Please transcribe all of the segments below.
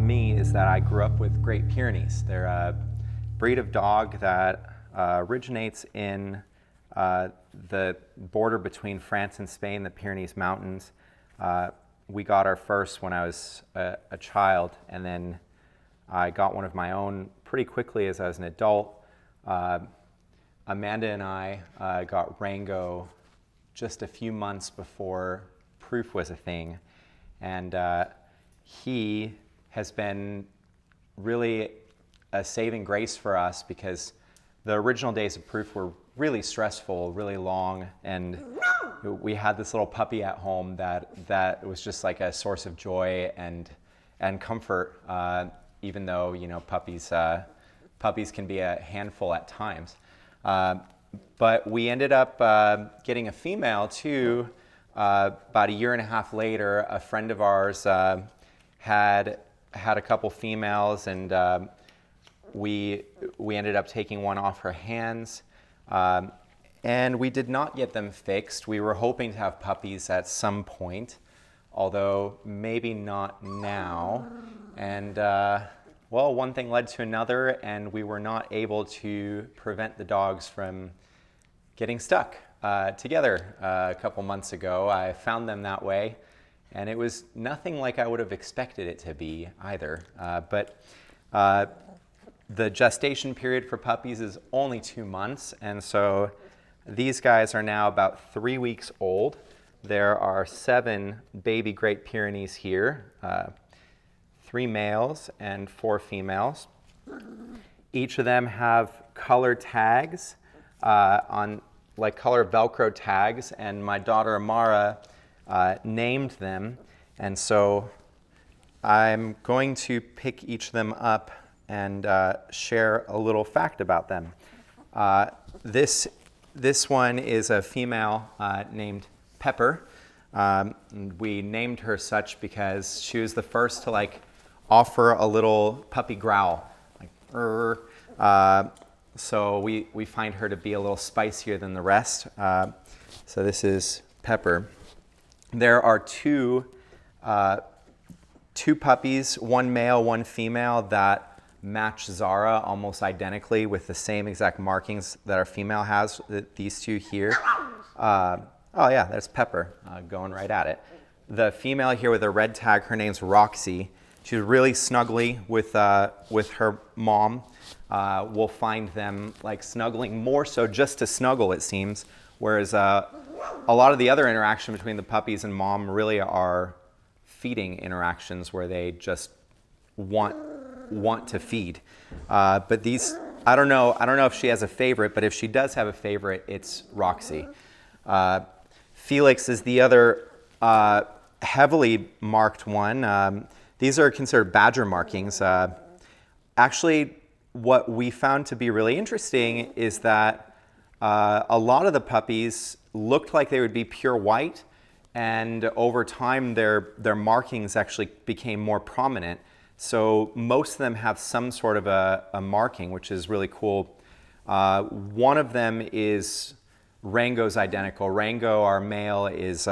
me is that I grew up with Great Pyrenees. They're a breed of dog that originates in the border between France and Spain, the Pyrenees Mountains. We got our first when I was a child, and then I got one of my own pretty quickly as I was an adult. Amanda and I got Rango just a few months before Proof was a thing, and he has been really a saving grace for us because the original days of Proof were really stressful, really long, and we had this little puppy at home that was just like a source of joy and comfort, even though, you know, puppies can be a handful at times. But we ended up getting a female too. About a year and a half later, a friend of ours had a couple females, and we ended up taking one off her hands. And we did not get them fixed. We were hoping to have puppies at some point, although maybe not now. And well, one thing led to another, and we were not able to prevent the dogs from getting stuck together a couple months ago. I found them that way, and it was nothing like I would have expected it to be either. But the gestation period for puppies is only 2 months, and so these guys are now about 3 weeks old. There are 7 baby Great Pyrenees here, 3 males and 4 females. Each of them have color tags on like color Velcro tags, and my daughter Amara named them, and so I'm going to pick each of them up and share a little fact about them. This one is a female named Pepper. We named her such because she was the first to like offer a little puppy growl, like "Rrr." So we find her to be a little spicier than the rest. So this is Pepper. There are two puppies, one male, one female, that match Zara almost identically with the same exact markings that our female has, these two here. Oh yeah, there's Pepper going right at it. The female here with a red tag, her name's Roxy. She's really snuggly with her mom. We'll find them like snuggling more so just to snuggle, it seems, whereas a lot of the other interaction between the puppies and mom really are feeding interactions where they just want to feed. But these, I don't know if she has a favorite, but if she does have a favorite, it's Roxy. Felix is the other heavily marked one. These are considered badger markings. Actually, what we found to be really interesting is that a lot of the puppies looked like they would be pure white, and over time their markings actually became more prominent. So most of them have some sort of a marking, which is really cool. One of them is Rango's identical. Rango, our male, is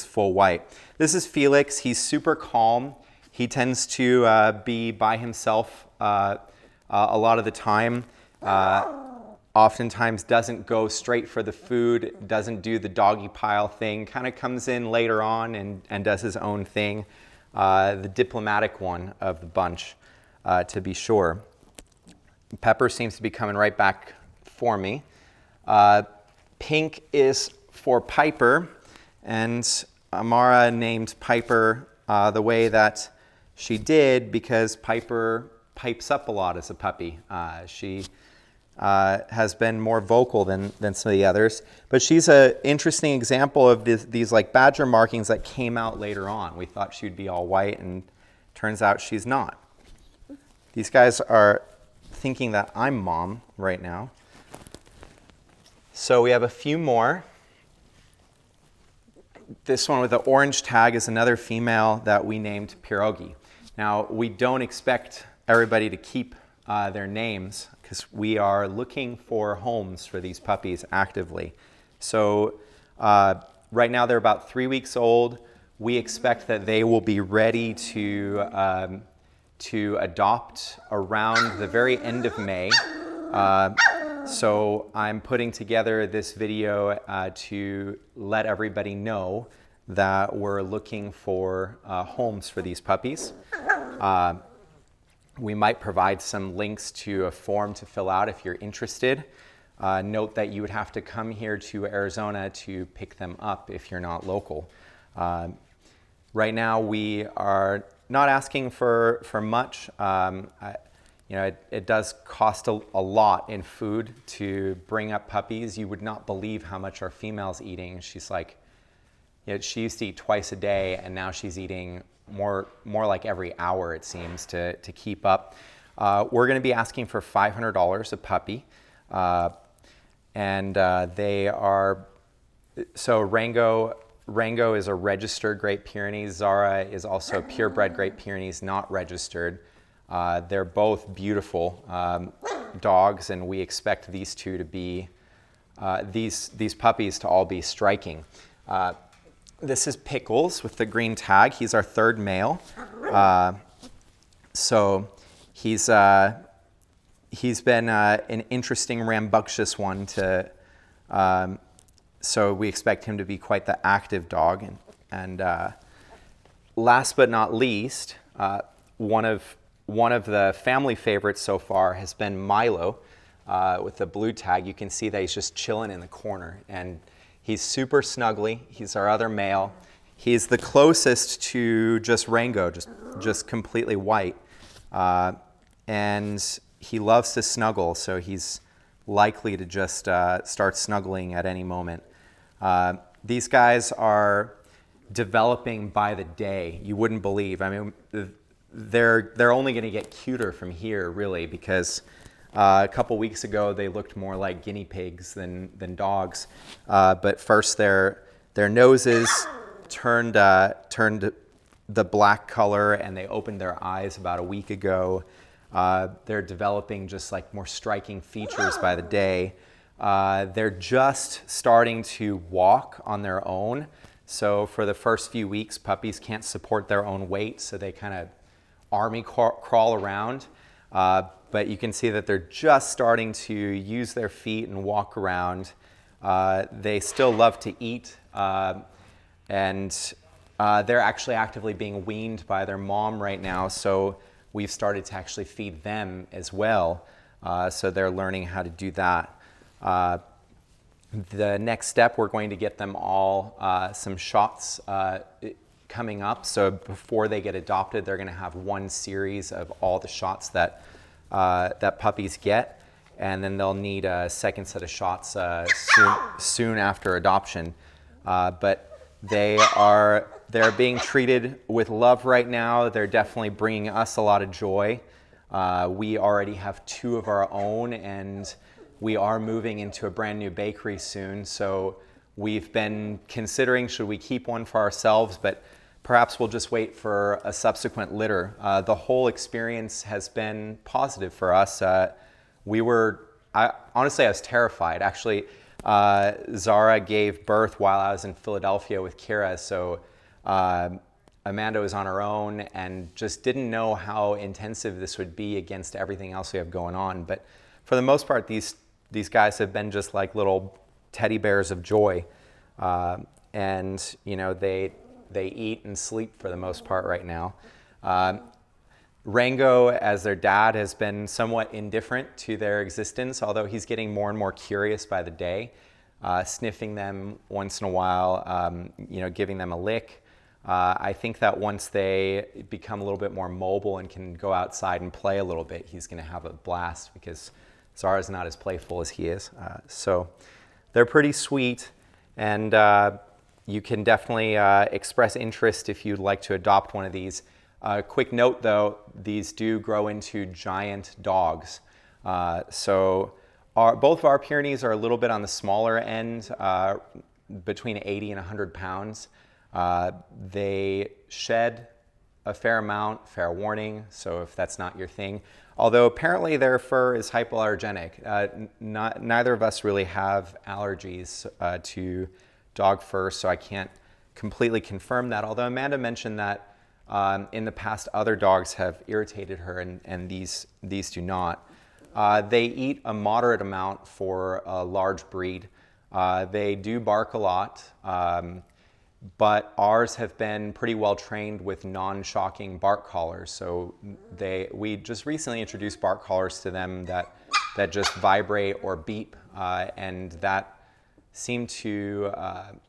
full white. This is Felix. He's super calm. He tends to be by himself a lot of the time. Oftentimes doesn't go straight for the food, doesn't do the doggy pile thing, kind of comes in later on and does his own thing. The diplomatic one of the bunch, to be sure. Pepper seems to be coming right back for me. Pink is for Piper, and Amara named Piper the way that she did because Piper pipes up a lot as a puppy. She has been more vocal than some of the others, but she's an interesting example of these like badger markings that came out later on. We thought she'd be all white, and turns out she's not. These guys are thinking that I'm mom right now. So we have a few more. This one with the orange tag is another female that we named Pierogi. Now, we don't expect everybody to keep their names because we are looking for homes for these puppies actively. So right now they're about 3 weeks old. We expect that they will be ready to to adopt around the very end of May. So I'm putting together this video to let everybody know that we're looking for homes for these puppies. We might provide some links to a form to fill out if you're interested. Note that you would have to come here to Arizona to pick them up if you're not local. Right now we are not asking for much. It does cost a lot in food to bring up puppies. You would not believe how much our female's eating. She's like, she used to eat twice a day, and now she's eating more like every hour, it seems, to keep up. We're going to be asking for $500 a puppy, and they are, so Rango is a registered Great Pyrenees. Zara is also purebred Great Pyrenees, not registered. They're both beautiful dogs, and we expect these two to be, these puppies to all be striking. This is Pickles with the green tag. He's our third male. So he's been an interesting, rambunctious one to, so we expect him to be quite the active dog. And last but not least, one of the family favorites so far has been Milo with the blue tag. You can see that he's just chilling in the corner, and he's super snuggly. He's our other male. He's the closest to just Rango, just completely white. And he loves to snuggle, so he's likely to just start snuggling at any moment. These guys are developing by the day. You wouldn't believe. I mean, they're only going to get cuter from here, really, because a couple weeks ago they looked more like guinea pigs than dogs. But first their noses turned the black color, and they opened their eyes about a week ago. They're developing just like more striking features by the day. They're just starting to walk on their own. So for the first few weeks, puppies can't support their own weight, so they kind of army crawl around. But you can see that they're just starting to use their feet and walk around. They still love to eat, and they're actually actively being weaned by their mom right now, so we've started to actually feed them as well. So they're learning how to do that. The next step, we're going to get them all some shots coming up. So before they get adopted, they're going to have one series of all the shots that puppies get, and then they'll need a second set of shots soon after adoption. But they're being treated with love right now. They're definitely bringing us a lot of joy. We already have 2 of our own, and we are moving into a brand new bakery soon. So we've been considering, should we keep one for ourselves, but perhaps we'll just wait for a subsequent litter. The whole experience has been positive for us. Honestly, I was terrified. Actually, Zara gave birth while I was in Philadelphia with Kira, so Amanda was on her own and just didn't know how intensive this would be against everything else we have going on. But for the most part, these guys have been just like little teddy bears of joy. And they eat and sleep for the most part right now. Rango, as their dad, has been somewhat indifferent to their existence, although he's getting more and more curious by the day, sniffing them once in a while, giving them a lick. I think that once they become a little bit more mobile and can go outside and play a little bit, he's going to have a blast, because Zara's not as playful as he is. So they're pretty sweet, and you can definitely express interest if you'd like to adopt one of these. Quick note though, these do grow into giant dogs. So both of our Pyrenees are a little bit on the smaller end, between 80 and 100 pounds. They shed a fair amount, fair warning, so if that's not your thing. Although apparently their fur is hypoallergenic. Neither of us really have allergies to dog fur, so I can't completely confirm that. Although Amanda mentioned that In the past, other dogs have irritated her, and these do not. They eat a moderate amount for a large breed. They do bark a lot, but ours have been pretty well trained with non-shocking bark collars. So we just recently introduced bark collars to them that just vibrate or beep, and that seem to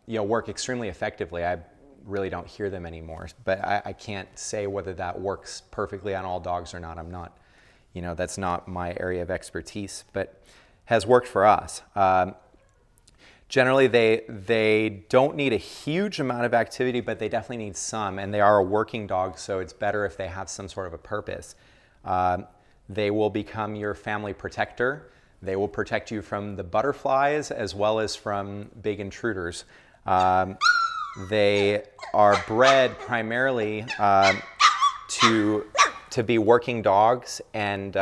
work extremely effectively. I really don't hear them anymore, but I can't say whether that works perfectly on all dogs or not. I'm not, that's not my area of expertise, but has worked for us. Generally, they don't need a huge amount of activity, but they definitely need some, and they are a working dog, so it's better if they have some sort of a purpose. They will become your family protector. They will protect you from the butterflies as well as from big intruders. They are bred primarily to be working dogs and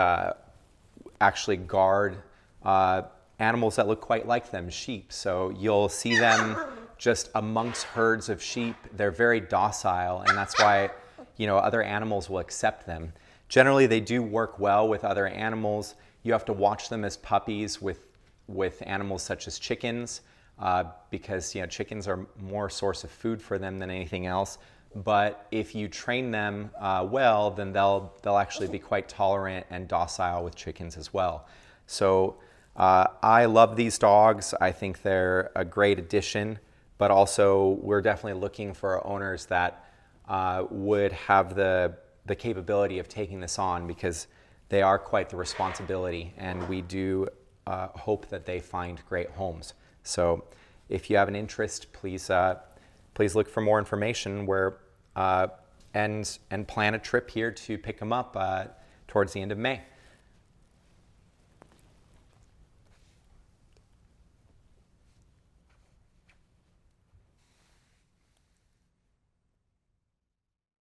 actually guard animals that look quite like them, sheep. So you'll see them just amongst herds of sheep. They're very docile, and that's why other animals will accept them. Generally, they do work well with other animals. You have to watch them as puppies with animals such as chickens, because chickens are more a source of food for them than anything else. But if you train them well, then they'll actually be quite tolerant and docile with chickens as well. So I love these dogs. I think they're a great addition, but also we're definitely looking for owners that would have the capability of taking this on, because they are quite the responsibility, and we do hope that they find great homes. So if you have an interest, please look for more information and plan a trip here to pick them up towards the end of May.